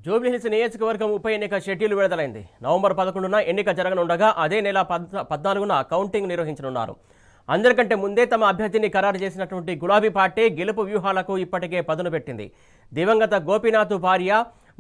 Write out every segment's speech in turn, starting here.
జూబ్లీహిల్స్ నియోజకవర్గం ఉప ఎన్నిక షెడ్యూల్ విడుదలైంది. నవంబర్ 11న ఎన్నిక జరగనుండగా అదే నెల 14న కౌంటింగ్ నిర్వహించనున్నారు. అందరికంటే ముందే తమ అభ్యర్థిని ఖరారు చేసినటువంటి గులాబీ పార్టీ గెలుపు వ్యూహాలకు ఇప్పటికే పదును పెట్టింది. దివంగత గోపీనాథ్ భార్య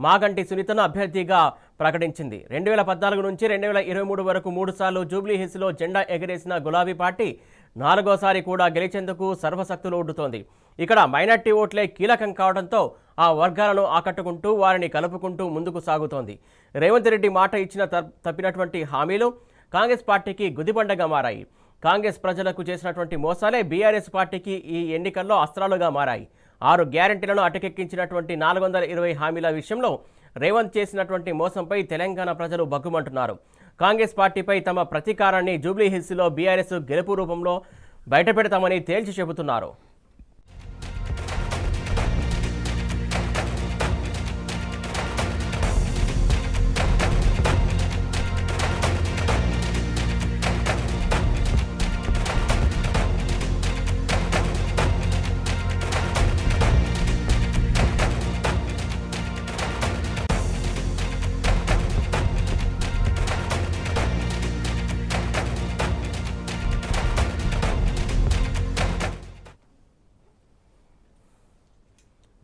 మాగంటి సునీతను అభ్యర్థిగా ప్రకటించింది. 2014 నుంచి 2023 వరకు 3 సార్లు జూబ్లీహిల్స్లో జెండా ఎగరేసిన గులాబీ పార్టీ 4వ సారి కూడా గెలిచేందుకు సర్వశక్తులు ఒడ్డుతోంది. ఇక్కడ మైనార్టీ ఓట్లే కీలకం కావడంతో ఆ వర్గాలను ఆకట్టుకుంటూ వారిని కలుపుకుంటూ ముందుకు సాగుతోంది. రేవంత్ రెడ్డి మాట ఇచ్చిన తప్పినటువంటి హామీలు కాంగ్రెస్ పార్టీకి గుదిబండగా మారాయి. కాంగ్రెస్ ప్రజలకు చేసినటువంటి మోసాలే బీఆర్ఎస్ పార్టీకి ఈ ఎన్నికల్లో అస్త్రాలుగా మారాయి. 6 గ్యారంటీలను అటకెక్కించినటువంటి 420 హామీల విషయంలో రేవంత్ చేసినటువంటి మోసంపై తెలంగాణ ప్రజలు బగ్గుమంటున్నారు. కాంగ్రెస్ పార్టీపై తమ ప్రతీకారాన్ని జూబ్లీహిల్స్లో బీఆర్ఎస్ గెలుపు రూపంలో బయటపెడతామని తేల్చి చెబుతున్నారు.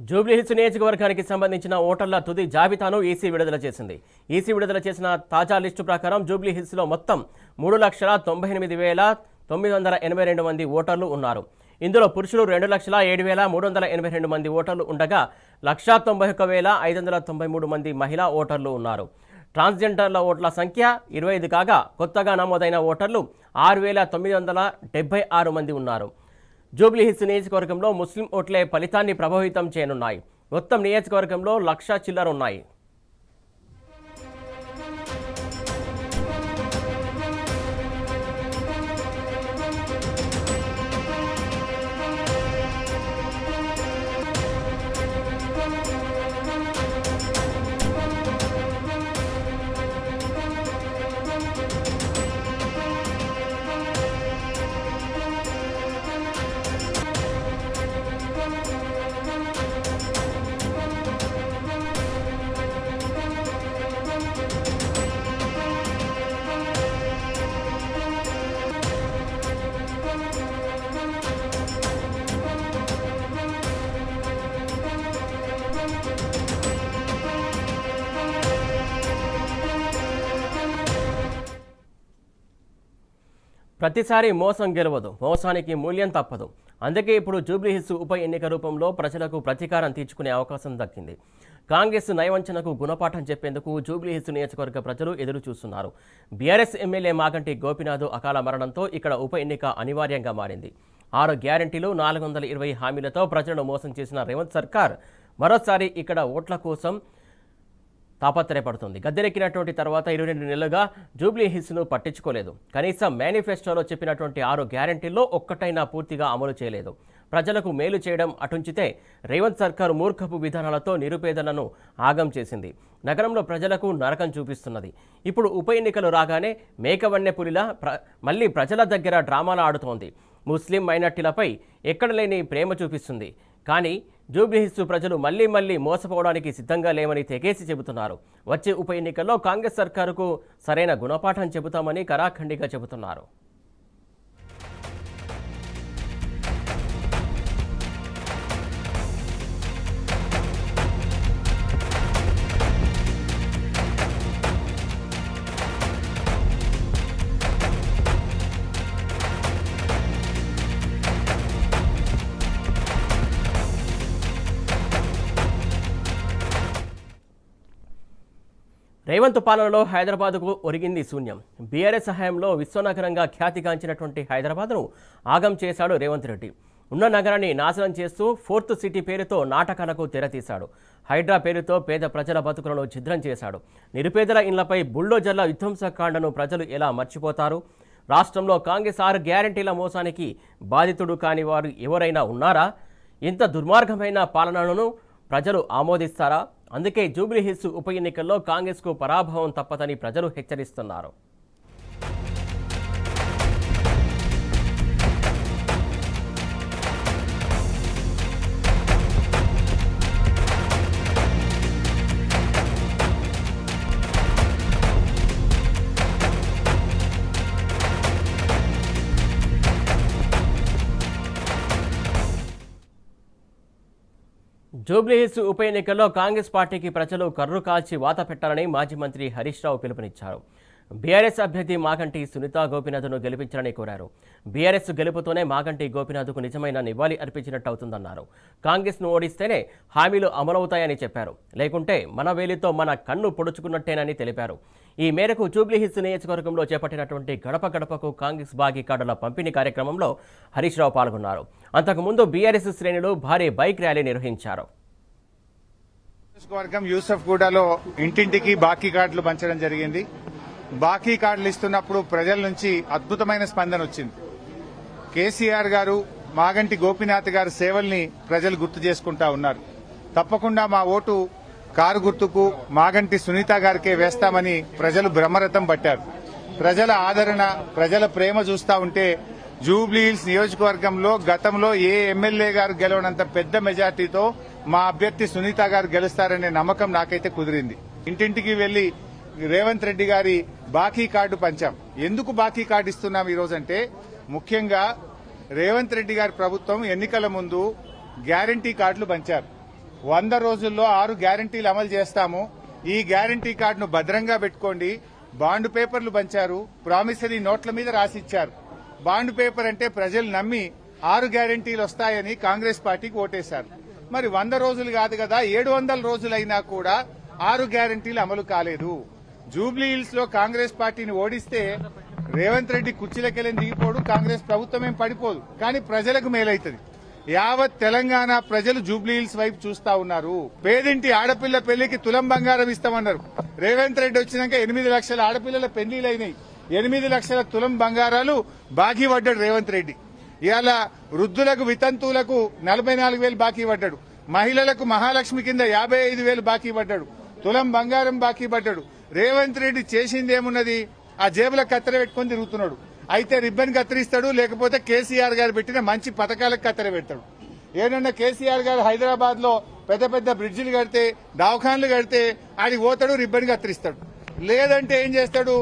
జూబ్లీహిల్స్ నియోజకవర్గానికి సంబంధించిన ఓటర్ల తుది జాబితాను ఈసీ విడుదల చేసింది. ఈసీ విడుదల చేసిన తాజా లిస్టు ప్రకారం జూబ్లీహిల్స్లో మొత్తం 3,98,982 మంది ఓటర్లు ఉన్నారు. ఇందులో పురుషులు 2,07,382 మంది ఓటర్లు ఉండగా 191,593 మంది మహిళా ఓటర్లు ఉన్నారు. ట్రాన్స్జెండర్ల ఓట్ల సంఖ్య 25 కాగా కొత్తగా నమోదైన ఓటర్లు 6,976 మంది ఉన్నారు. జూబ్లీహిల్స్ నియోజకవర్గంలో ముస్లిం ఓట్లే ఫలితాన్ని ప్రభావితం చేయనున్నాయి. మొత్తం నియోజకవర్గంలో 1,00,000 చిల్లర ఉన్నాయి. ప్రతిసారి మోసం గెలవదు, మోసానికి మూల్యం తప్పదు. అందుకే ఇప్పుడు జూబ్లీహిల్స్ ఉప ఎన్నిక రూపంలో ప్రజలకు ప్రతీకారం తీర్చుకునే అవకాశం దక్కింది. కాంగ్రెస్ నయవంచనకు గుణపాఠం చెప్పేందుకు జూబ్లీహిల్స్ నియోజకవర్గ ప్రజలు ఎదురు చూస్తున్నారు. బీఆర్ఎస్ ఎమ్మెల్యే మాగంటి గోపీనాథ్ అకాల మరణంతో ఇక్కడ ఉప ఎన్నిక అనివార్యంగా మారింది. 6 గ్యారంటీలు 420 హామీలతో ప్రజలను మోసం చేసిన రేవంత్ సర్కార్ మరోసారి ఇక్కడ ఓట్ల కోసం తాపత్రయపడుతుంది. గద్దెనెక్కినటువంటి తర్వాత 22 నెలలుగా జూబ్లీహిల్స్ను పట్టించుకోలేదు. కనీసం మేనిఫెస్టోలో చెప్పినటువంటి 6 గ్యారంటీల్లో ఒక్కటైనా పూర్తిగా అమలు చేయలేదు. ప్రజలకు మేలు చేయడం అటుంచితే రేవంత్ సర్కారు మూర్ఖపు విధానాలతో నిరుపేదలను ఆగం చేసింది. నగరంలో ప్రజలకు నరకం చూపిస్తున్నది. ఇప్పుడు ఉప ఎన్నికలు రాగానే మేకవన్నె పులిలా మళ్ళీ ప్రజల దగ్గర డ్రామాలు ఆడుతోంది. ముస్లిం మైనార్టీలపై ఎక్కడ లేని ప్రేమ చూపిస్తుంది. కానీ జూబ్లీహిల్స్ ప్రజలు మళ్లీ మోసపోవడానికి సిద్ధంగా లేవని తెగేసి చెబుతున్నారు. వచ్చే ఉప ఎన్నికల్లో కాంగ్రెస్ సర్కారుకు సరైన గుణపాఠం చెబుతామని కరాఖండిగా చెబుతున్నారు. రేవంత్ పాలనలో హైదరాబాద్కు ఒరిగింది శూన్యం. బీఆర్ఎస్ హయాంలో విశ్వనగరంగా ఖ్యాతిగాంచినటువంటి హైదరాబాద్ను ఆగం చేశాడు రేవంత్ రెడ్డి. ఉన్న నగరాన్ని నాశనం చేస్తూ 4th సిటీ పేరుతో నాటకాలకు తెరతీశాడు. హైడ్రా పేరుతో పేద ప్రజల బతుకులను ఛిద్రం చేశాడు. నిరుపేదల ఇళ్లపై బుల్డోజర్ల విధ్వంసకాండను ప్రజలు ఎలా మర్చిపోతారు? రాష్ట్రంలో కాంగ్రెస్ 6 గ్యారంటీల మోసానికి బాధితుడు కాని వారు ఎవరైనా ఉన్నారా? ఇంత దుర్మార్గమైన పాలనను ప్రజలు ఆమోదిస్తారా? అందుకే జూబ్లీహిల్స్ ఉప ఎన్నికల్లో కాంగ్రెస్కు పరాభవం తప్పదని ప్రజలు హెచ్చరిస్తున్నారు. జూబ్లీహిల్స్ ఉప ఎన్నికల్లో కాంగ్రెస్ పార్టీకి ప్రజలు కర్రు కాల్చి వాత పెట్టాలని మాజీ మంత్రి హరీష్ రావు పిలుపునిచ్చారు. బీఆర్ఎస్ అభ్యర్థి మాగంటి సునీతా గోపీనాథ్ను గెలిపించాలని కోరారు. బీఆర్ఎస్ గెలుపుతోనే మాగంటి గోపీనాథ్కు నిజమైన నివాళి అర్పించినట్టు అవుతుందన్నారు. కాంగ్రెస్ను ఓడిస్తేనే హామీలు అమలవుతాయని చెప్పారు. లేకుంటే మన వేలితో మన కన్ను పొడుచుకున్నట్టేనని తెలిపారు. ఈ మేరకు జూబ్లీహిల్స్ నియోజకవర్గంలో చేపట్టినటువంటి గడప గడపకు కాంగ్రెస్ బాగీ కార్డుల పంపిణీ కార్యక్రమంలో హరీష్ రావు పాల్గొన్నారు. అంతకుముందు బీఆర్ఎస్ శ్రేణులు భారీ బైక్ ర్యాలీ నిర్వహించారు. నియోజకవర్గం యూసఫ్గూడలో ఇంటింటికి బాకీ కార్డులు పంచడం జరిగింది. బాకీ కార్డులు ఇస్తున్నప్పుడు ప్రజల నుంచి అద్భుతమైన స్పందన వచ్చింది. కేసీఆర్ గారు, మాగంటి గోపీనాథ్ గారి సేవల్ని ప్రజలు గుర్తు చేసుకుంటా ఉన్నారు. తప్పకుండా మా ఓటు కారు గుర్తుకు మాగంటి సునీత గారికే వేస్తామని ప్రజలు బ్రహ్మరథం పట్టారు. ప్రజల ఆదరణ, ప్రజల ప్రేమ చూస్తా ఉంటే జూబ్లీహిల్స్ నియోజకవర్గంలో గతంలో ఏ ఎమ్మెల్యే గారు గెలవనంత పెద్ద మెజార్టీతో మా అభ్యర్థి సునీత గారు గెలుస్తారనే నమ్మకం నాకైతే కుదిరింది. ఇంటింటికి వెళ్లి రేవంత్ రెడ్డి గారి బాకీ కార్డు పంచాం. ఎందుకు బాకీ కార్డు ఇస్తున్నాం ఈ రోజంటే, ముఖ్యంగా రేవంత్ రెడ్డి గారి ప్రభుత్వం ఎన్నికల ముందు గ్యారంటీ కార్డులు పంచారు. 100 రోజుల్లో 6 గ్యారంటీలు అమలు చేస్తాము, ఈ గ్యారంటీ కార్డును భద్రంగా పెట్టుకోండి. బాండ్ పేపర్లు పంచారు, ప్రామిసరీ నోట్ల మీద రాసిచ్చారు. బాండ్ పేపర్ అంటే ప్రజలు నమ్మి 6 గ్యారంటీలు వస్తాయని కాంగ్రెస్ పార్టీకి ఓటేశారు. మరి 100 రోజులు కాదు కదా, 700 రోజులైనా కూడా 6 గ్యారంటీలు అమలు కాలేదు. జూబ్లీహిల్స్ లో కాంగ్రెస్ పార్టీని ఓడిస్తే రేవంత్ రెడ్డి కుర్చీలకెళ్ళి దిగిపోడు, కాంగ్రెస్ ప్రభుత్వం ఏం పడిపోదు, కానీ ప్రజలకు మేలైతుంది. యావత్ తెలంగాణ ప్రజలు జూబ్లీహిల్స్ వైపు చూస్తా ఉన్నారు. పేదింటి ఆడపిల్ల పెళ్లికి తులం బంగారం ఇస్తామన్నారు. రేవంత్ రెడ్డి వచ్చినాక 8 లక్షల ఆడపిల్లల పెళ్లిలైనాయి. 8 లక్షల తులం బంగారాలు బాకీ పడ్డాడు రేవంత్ రెడ్డి. ఇవాళ వృద్ధులకు, వితంతువులకు 44,000 బాకీ పడ్డాడు. మహిళలకు మహాలక్ష్మి కింద 55,000 బాకీ పడ్డాడు. తులం బంగారం బాకీ పడ్డాడు. రేవంత్ రెడ్డి చేసిందేమున్నది? ఆ జేబుల కత్తెర పెట్టుకుని తిరుగుతున్నాడు. అయితే రిబ్బన్ కత్తిరిస్తాడు, లేకపోతే కేసీఆర్ గారు పెట్టిన మంచి పథకాలకు కత్తెర పెడతాడు. ఏదన్నా కేసీఆర్ గారు హైదరాబాద్ లో పెద్ద పెద్ద బ్రిడ్జిలు కడితే, దవాఖాన్లు కడితే ఆడికి పోతాడు, రిబ్బన్ కత్తిరిస్తాడు. లేదంటే ఏం చేస్తాడు?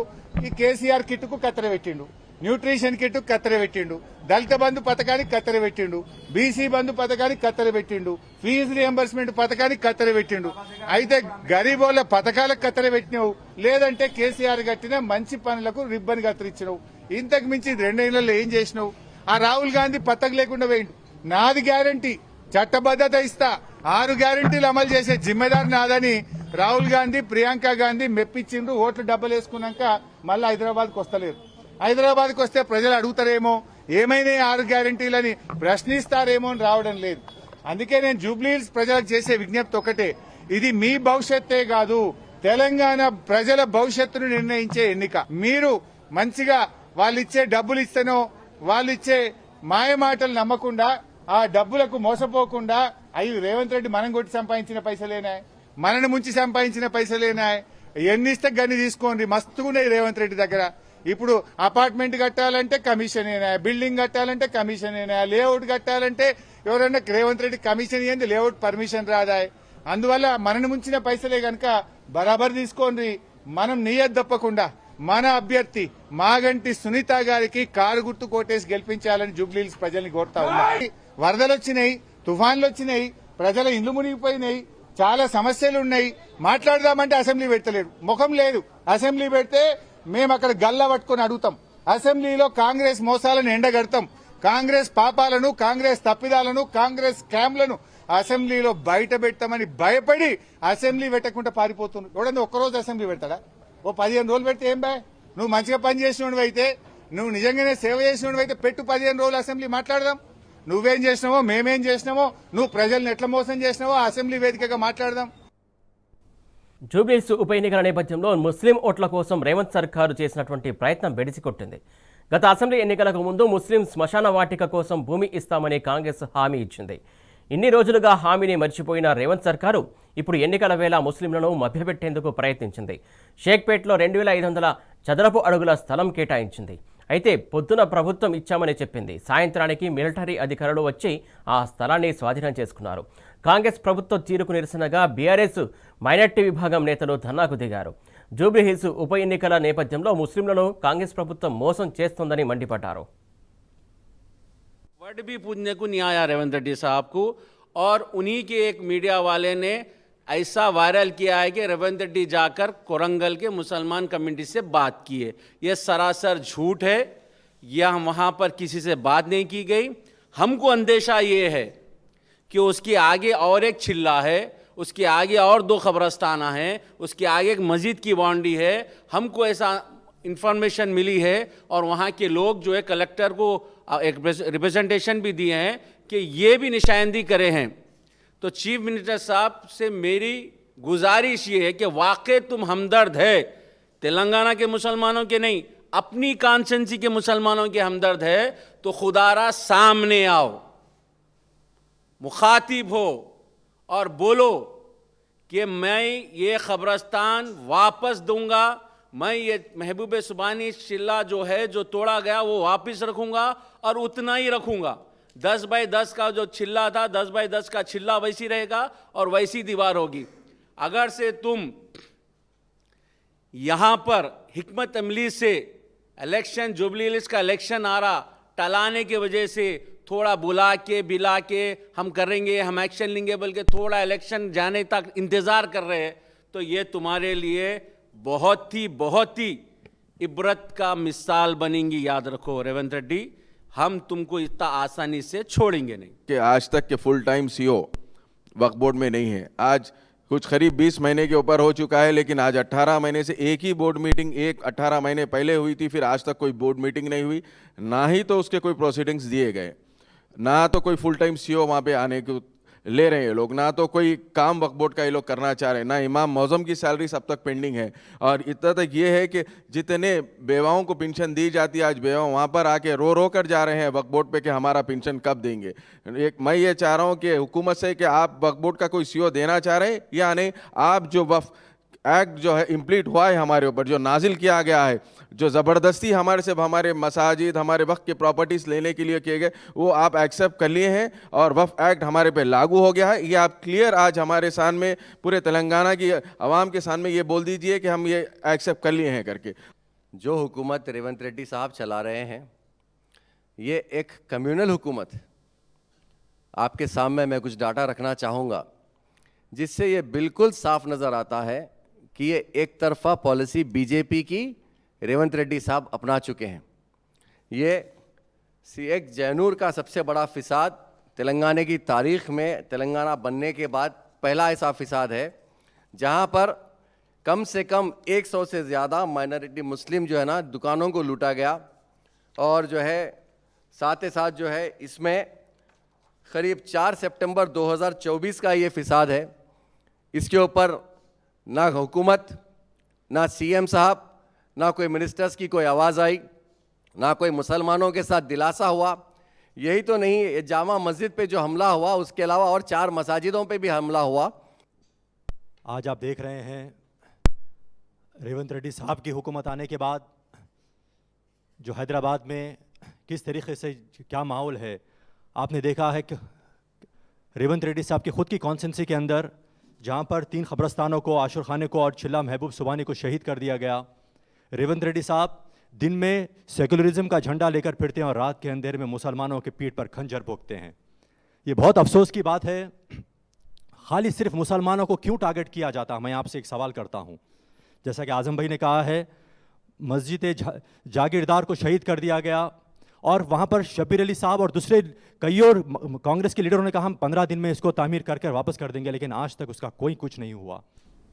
ఈ కేసీఆర్ కిట్టుకు కత్తెర పెట్టిండు, న్యూట్రిషన్ కిట్టు కత్తెర పెట్టిండు, దళిత బంధు పథకానికి కత్తెర పెట్టిండు, బీసీ బంధు పథకానికి కత్తెర పెట్టిండు, ఫీజు రియంబర్స్మెంట్ పథకానికి కత్తెర పెట్టిండు. అయితే గరీబోళ్ల పథకాలకు కత్తెర పెట్టినావు, లేదంటే కేసీఆర్ కట్టిన మంచి పనులకు రిబ్బన్ కత్తిరించినావు. ఇంతకు మించి 2 ఏళ్లలో ఏం చేసినావు? ఆ రాహుల్ గాంధీ పత్తకు లేకుండా వేయండు. నాది గ్యారంటీ, చట్టబద్దత ఇస్తా, 6 గ్యారంటీలు అమలు చేసే జిమ్మెదారు నాదని రాహుల్ గాంధీ, ప్రియాంక గాంధీ మెప్పించిండ్రు. ఓట్లు డబ్బులు వేసుకున్నాక మళ్ళీ హైదరాబాద్కు వస్తలేరు. హైదరాబాద్కు వస్తే ప్రజలు అడుగుతారేమో, ఏమైనా 6 గ్యారంటీలని ప్రశ్నిస్తారేమో అని రావడం లేదు. అందుకే నేను జూబ్లీహిల్స్ ప్రజలకు చేసే విజ్ఞప్తి ఒకటే, ఇది మీ భవిష్యత్తే కాదు, తెలంగాణ ప్రజల భవిష్యత్తును నిర్ణయించే ఎన్నిక. మీరు మంచిగా వాళ్ళు ఇచ్చే డబ్బులు ఇస్తేనో, వాళ్ళు ఇచ్చే మాయ మాటలు నమ్మకుండా, ఆ డబ్బులకు మోసపోకుండా, అవి రేవంత్ రెడ్డి మనం కొట్టి సంపాదించిన పైసలేనా, మనని ముంచి సంపాదించిన పైసలేనా, ఎన్ని ఇస్తే గన్ని తీసుకోండి, మస్తుగున్నాయి రేవంత్ రెడ్డి దగ్గర. ఇప్పుడు అపార్ట్మెంట్ కట్టాలంటే కమిషన్ అయినా, బిల్డింగ్ కట్టాలంటే కమిషన్ అయినా, లేఅవుట్ కట్టాలంటే ఎవరన్నా రేవంత్ రెడ్డి కమిషన్ ఇయ్యండి, లేఅవుట్ పర్మిషన్ రాదా. అందువల్ల మనని ముంచిన పైసలే గనక బరాబర్ తీసుకోండి. మనం నియత్ తప్పకుండా మన అభ్యర్థి మాగంటి సునీత గారికి కారు గుర్తు కోటేసి గెలిపించాలని జూబ్లీహిల్స్ ప్రజల్ని కోరుతా ఉన్నాయి. వరదలు వచ్చినాయి, తుఫాన్లు వచ్చినాయి, ప్రజల ఇండ్లు మునిగిపోయినాయి, చాలా సమస్యలు ఉన్నాయి. మాట్లాడదామంటే అసెంబ్లీ పెట్టలేడు, ముఖం లేదు. అసెంబ్లీ పెడితే మేము అక్కడ గల్లా పట్టుకుని అడుగుతాం. అసెంబ్లీలో కాంగ్రెస్ మోసాలను ఎండగడతాం. కాంగ్రెస్ పాపాలను, కాంగ్రెస్ తప్పిదాలను, కాంగ్రెస్ స్కామ్లను అసెంబ్లీలో బయట పెట్టామని భయపడి అసెంబ్లీ పెట్టకుండా పారిపోతున్నాడు. ఎవడన్నా ఒక్కరోజు అసెంబ్లీ పెడతాడా? ఓ 15 రోజులు పెడితే ఏం బాయ్? నువ్వు మంచిగా పని చేసినోడు అయితే, నువ్వు నిజంగానే సేవ చేసినోడు అయితే పెట్టు 15 రోజులు అసెంబ్లీ మాట్లాడదాం. నువ్వేం చేసినావో, మేమేం చేసినామో, నువ్వు ప్రజల్ని ఎట్లా మోసం చేసినావో అసెంబ్లీ వేదికగా మాట్లాడదాం. జూబ్లీహిల్స్ ఉప ఎన్నికల నేపథ్యంలో ముస్లిం ఓట్ల కోసం రేవంత్ సర్కారు చేసినటువంటి ప్రయత్నం బెడిసికొట్టింది. గత అసెంబ్లీ ఎన్నికలకు ముందు ముస్లిం శ్మశాన వాటిక కోసం భూమి ఇస్తామని కాంగ్రెస్ హామీ ఇచ్చింది. ఇన్ని రోజులుగా హామీని మర్చిపోయిన రేవంత్ సర్కారు ఇప్పుడు ఎన్నికల వేళ ముస్లింలను మభ్యపెట్టేందుకు ప్రయత్నించింది. షేక్పేట్లో 2,500 చదరపు అడుగుల స్థలం కేటాయించింది. అయితే పొద్దున ప్రభుత్వం ఇచ్చామని చెప్పింది. సాయంత్రానికి మిలిటరీ అధికారులు వచ్చి ఆ స్థలాన్ని స్వాధీనం చేసుకున్నారు. కాంగ్రెస్ ప్రభుత్వ తీరుకు నిరసనగా బీఆర్ఎస్ మైనార్టీ విభాగం నేతలు ధర్నాకు దిగారు. జూబ్లీహిల్స్ ఉప ఎన్నికల నేపథ్యంలో ముస్లింలను కాంగ్రెస్ ప్రభుత్వం మోసం చేస్తోందని మండిపడ్డారు. वर्ड भी पूछने को नहीं आया रेवंत रेड्डी साहब को, और उन्हीं के एक मीडिया वाले ने ऐसा वायरल किया है कि रेवंत रेड्डी जाकर कोरंगल के मुसलमान कम्युनिटी से बात की है। यह सरासर झूठ है। यह वहाँ पर किसी से बात नहीं की गई। हमको अंदेशा ये है कि उसके आगे और एक चिल्ला है, उसके आगे और 2 कब्रस्ताना हैं, उसके आगे एक मस्जिद की बाउंड्री है। हमको ऐसा इंफॉर्मेशन मिली है और वहाँ के लोग जो है कलेक्टर को एक रिप्रेजेंटेशन भी दिए हैं कि ये भी निशानदेही करे हैं। तो चीफ मिनिस्टर साहब से मेरी गुजारिश ये है कि वाकई तुम हमदर्द है, तेलंगाना के मुसलमानों के नहीं, अपनी कॉन्स्टिट्यूंसी के मुसलमानों के हमदर्द है, तो खुदारा सामने आओ, मुखातिब हो और बोलो कि मैं ये कब्रस्तान वापस दूंगा, मैं ये महबूब सुबानी चिल्ला जो है जो तोड़ा गया वो वापस रखूंगा और उतना ही रखूंगा। 10 बाय 10 का जो चिल्ला था 10 बाय 10 का चिल्ला वैसी रहेगा और वैसी दीवार होगी। अगर से तुम यहां पर हिकमत अमली से इलेक्शन, जुबली हिल्स का इलेक्शन आ रहा, टलाने की वजह से थोड़ा बुला के बिला के हम करेंगे, हम एक्शन लेंगे, बल्कि थोड़ा इलेक्शन जाने तक इंतजार कर रहे हैं, तो ये तुम्हारे लिए बहुत ही इबरत का मिसाल बनेंगी। याद रखो रेवंत रेड्डी, हम तुमको इतना आसानी से छोड़ेंगे नहीं। कि आज तक के फुल टाइम सीओ वक्फ बोर्ड में नहीं है। आज कुछ करीब 20 महीने के ऊपर हो चुका है, लेकिन आज 18 महीने से एक ही बोर्ड मीटिंग 18 महीने पहले हुई थी, फिर आज तक कोई बोर्ड मीटिंग नहीं हुई, ना ही तो उसके कोई प्रोसीडिंग्स दिए गए, ना तो कोई फुल टाइम सीओ वहाँ पे आने को ले रहे हैं लोग, ना तो कोई काम वक्फ बोर्ड का ये लोग करना चाह रहे हैं, ना इमाम मौजम की सैलरी सब तक पेंडिंग है। और इतना तक ये है कि जितने बेवाओं को पेंशन दी जाती है, आज बेवा वहाँ पर आके रो रो कर जा रहे हैं वक्फ बोर्ड पे कि हमारा पेंशन कब देंगे। मैं ये चाह रहा हूँ कि हुकूमत से कि आप वक्फ बोर्ड का कोई सीओ देना चाह रहे हैं या नहीं, आप जो वक्फ एक्ट जो है इम्प्लीट हुआ है हमारे ऊपर, जो नाजिल किया गया है, जो ज़बरदस्ती हमारे से हमारे मसाजिद, हमारे वक्त के प्रॉपर्टीज़ लेने के लिए किए गए, वो आप एक्सेप्ट कर लिए हैं और वक्फ एक्ट हमारे पे लागू हो गया है। ये आप क्लियर आज हमारे सामने, पूरे तेलंगाना की आवाम के सामने ये बोल दीजिए कि हम ये एक्सेप्ट कर लिए हैं करके। जो हुकूमत रेवंत रेड्डी साहब चला रहे हैं, ये एक कम्युनल हुकूमत है। आपके सामने मैं कुछ डाटा रखना चाहूँगा जिससे ये बिल्कुल साफ नज़र आता है कि ये एक तरफा पॉलिसी बीजेपी की रेवंत रेड्डी साहब अपना चुके हैं। ये एक जैनूर का सबसे बड़ा फिसाद तेलंगाना की तारीख में, तेलंगाना बनने के बाद पहला ऐसा फिसाद है जहां पर कम से कम 100 से ज़्यादा माइनॉरिटी मुस्लिम जो है ना दुकानों को लूटा गया। और जो है साथ ही साथ जो है इसमें करीब 4 सितंबर 2024 का ये फिसाद है। इसके ऊपर ना हुकूमत, ना सीएम साहब, ना कोई मिनिस्टर्स की कोई आवाज़ आई, ना कोई मुसलमानों के साथ दिलासा हुआ। यही तो नहीं, ये जामा मस्जिद पे जो हमला हुआ उसके अलावा और 4 मसाजिदों पे भी हमला हुआ। आज आप देख रहे हैं रेवंत रेड्डी साहब की हुकूमत आने के बाद जो हैदराबाद में किस तरीके से क्या माहौल है। आपने देखा है कि रेवंत रेड्डी साहब की खुद की कॉन्स्टिट्यूंसी के अंदर जहां पर 3 कब्रस्तानों को, आशुर खाने को और चिल्ला महबूब सुबानी को शहीद कर दिया गया। रेवंत रेड्डी साहब दिन में सेकुलरिज्म का झंडा लेकर फिरते हैं और रात के अंधेरे में मुसलमानों के पीठ पर खंजर भोंकते हैं। ये बहुत अफसोस की बात है। खाली सिर्फ मुसलमानों को क्यों टारगेट किया जाता? मैं आपसे एक सवाल करता हूँ। जैसा कि आज़म भाई ने कहा है, मस्जिद जागीरदार को शहीद कर दिया गया और वहाँ पर शब्बीर अली साहब और दूसरे कई और कांग्रेस के लीडरों ने कहा हम 15 दिन में इसको तामीर कर वापस कर देंगे, लेकिन आज तक उसका कोई कुछ नहीं हुआ।